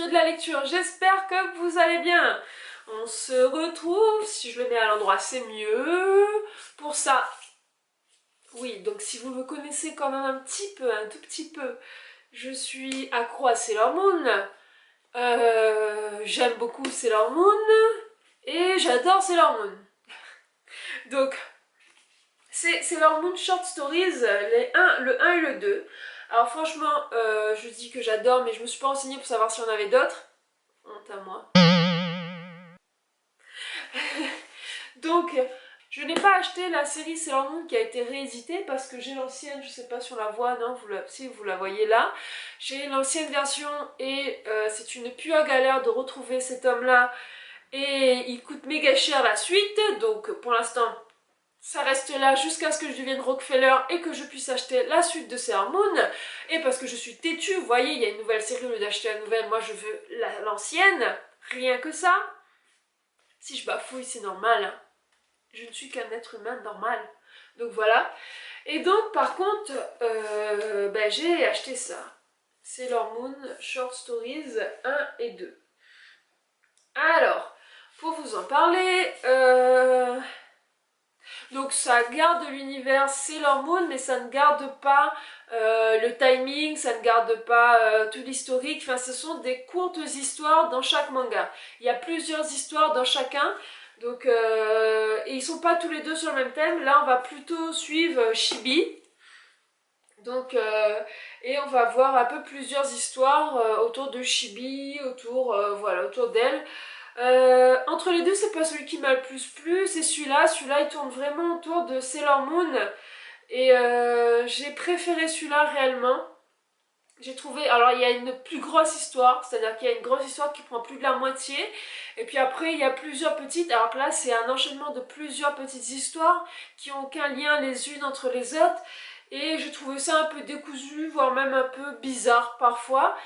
de la lecture, j'espère que vous allez bien. On se retrouve, si je le mets à l'endroit c'est mieux. Pour ça, oui, donc si vous me connaissez quand même un petit peu, un tout petit peu, je suis accro à Sailor Moon. J'aime beaucoup Sailor Moon et j'adore Sailor Moon. Donc, c'est Sailor Moon Short Stories, le 1 et le 2. Alors franchement, je dis que j'adore, mais je me suis pas renseignée pour savoir s'il y en avait d'autres. Honte à moi. Donc, je n'ai pas acheté la série Sailor Moon qui a été rééditée parce que j'ai l'ancienne, je sais pas si on la voit, non, si vous la voyez là. J'ai l'ancienne version et c'est une pure galère de retrouver cet homme-là. Et il coûte méga cher la suite, donc pour l'instant, ça reste là jusqu'à ce que je devienne Rockefeller et que je puisse acheter la suite de Sailor Moon. Et parce que je suis têtue, vous voyez, il y a une nouvelle série, au lieu d'acheter la nouvelle, moi je veux l'ancienne. Rien que ça. Si je bafouille, c'est normal. Hein. Je ne suis qu'un être humain normal. Donc voilà. Et donc par contre, j'ai acheté ça. Sailor Moon Short Stories 1 et 2. Alors, pour vous en parler... Donc ça garde l'univers Sailor Moon, mais ça ne garde pas le timing, ça ne garde pas tout l'historique. Enfin, ce sont des courtes histoires dans chaque manga. Il y a plusieurs histoires dans chacun. Donc, et ils sont pas tous les deux sur le même thème. Là, on va plutôt suivre Chibi. Donc, et on va voir un peu plusieurs histoires autour de Chibi, autour d'elle. Entre les deux, c'est pas celui qui m'a le plus plu, c'est celui-là. Celui-là, il tourne vraiment autour de Sailor Moon. Et j'ai préféré celui-là réellement. J'ai trouvé... Alors, il y a une plus grosse histoire, c'est-à-dire qu'il y a une grosse histoire qui prend plus de la moitié. Et puis après, il y a plusieurs petites... Alors que là, c'est un enchaînement de plusieurs petites histoires qui n'ont aucun lien les unes entre les autres. Et je trouvais ça un peu décousu, voire même un peu bizarre parfois.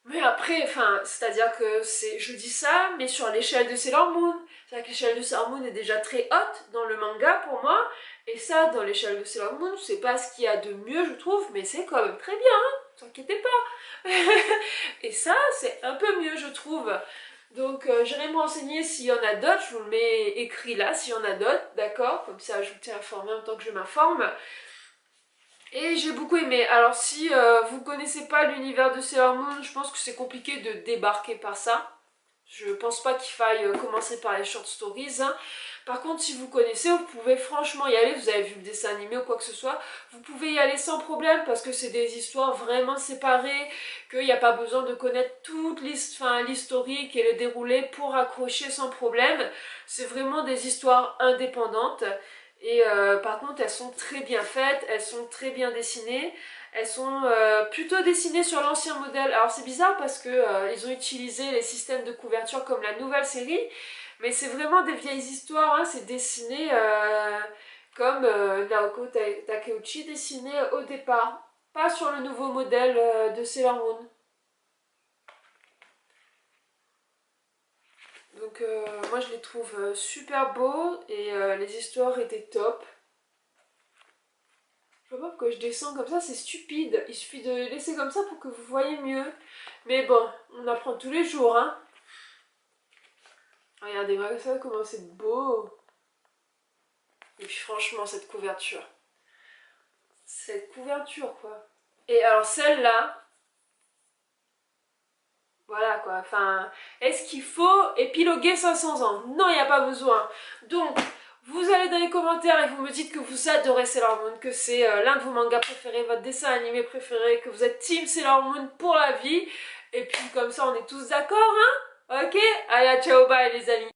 Mais après, enfin, c'est-à-dire que je dis ça, mais sur l'échelle de Sailor Moon. C'est-à-dire que l'échelle de Sailor Moon est déjà très haute dans le manga pour moi. Et ça, dans l'échelle de Sailor Moon, c'est pas ce qu'il y a de mieux, je trouve, mais c'est quand même très bien, hein, ne vous inquiétez pas. Et ça, c'est un peu mieux, je trouve. Donc, j'irai me renseigner s'il y en a d'autres, je vous le mets écrit là, s'il y en a d'autres, d'accord? Comme ça, je vous tiens informé en même temps que je m'informe. Et j'ai beaucoup aimé. Alors si vous connaissez pas l'univers de Sailor Moon, je pense que c'est compliqué de débarquer par ça. Je pense pas qu'il faille commencer par les short stories. Hein. Par contre, si vous connaissez, vous pouvez franchement y aller. Vous avez vu le dessin animé ou quoi que ce soit. Vous pouvez y aller sans problème parce que c'est des histoires vraiment séparées. Qu'il n'y a pas besoin de connaître toute l'historique et le déroulé pour accrocher sans problème. C'est vraiment des histoires indépendantes. Et par contre, elles sont très bien faites, elles sont très bien dessinées. Elles sont plutôt dessinées sur l'ancien modèle. Alors c'est bizarre parce que ils ont utilisé les systèmes de couverture comme la nouvelle série. Mais c'est vraiment des vieilles histoires, hein. C'est dessiné comme Naoko Takeuchi dessinait au départ. Pas sur le nouveau modèle de Sailor Moon. Donc moi je les trouve super beaux et les histoires étaient top. Je vois pas pourquoi je descends comme ça, c'est stupide. Il suffit de laisser comme ça pour que vous voyez mieux. Mais bon, on apprend tous les jours, hein. Regardez, regardez ça, comment c'est beau. Et puis franchement, cette couverture. Cette couverture, quoi. Et alors celle-là, voilà quoi, enfin, est-ce qu'il faut épiloguer 500 ans? Non, il n'y a pas besoin. Donc, vous allez dans les commentaires et vous me dites que vous adorez Sailor Moon, que c'est l'un de vos mangas préférés, votre dessin animé préféré, que vous êtes team Sailor Moon pour la vie. Et puis comme ça, on est tous d'accord, hein? Ok? Allez, ciao, bye les amis.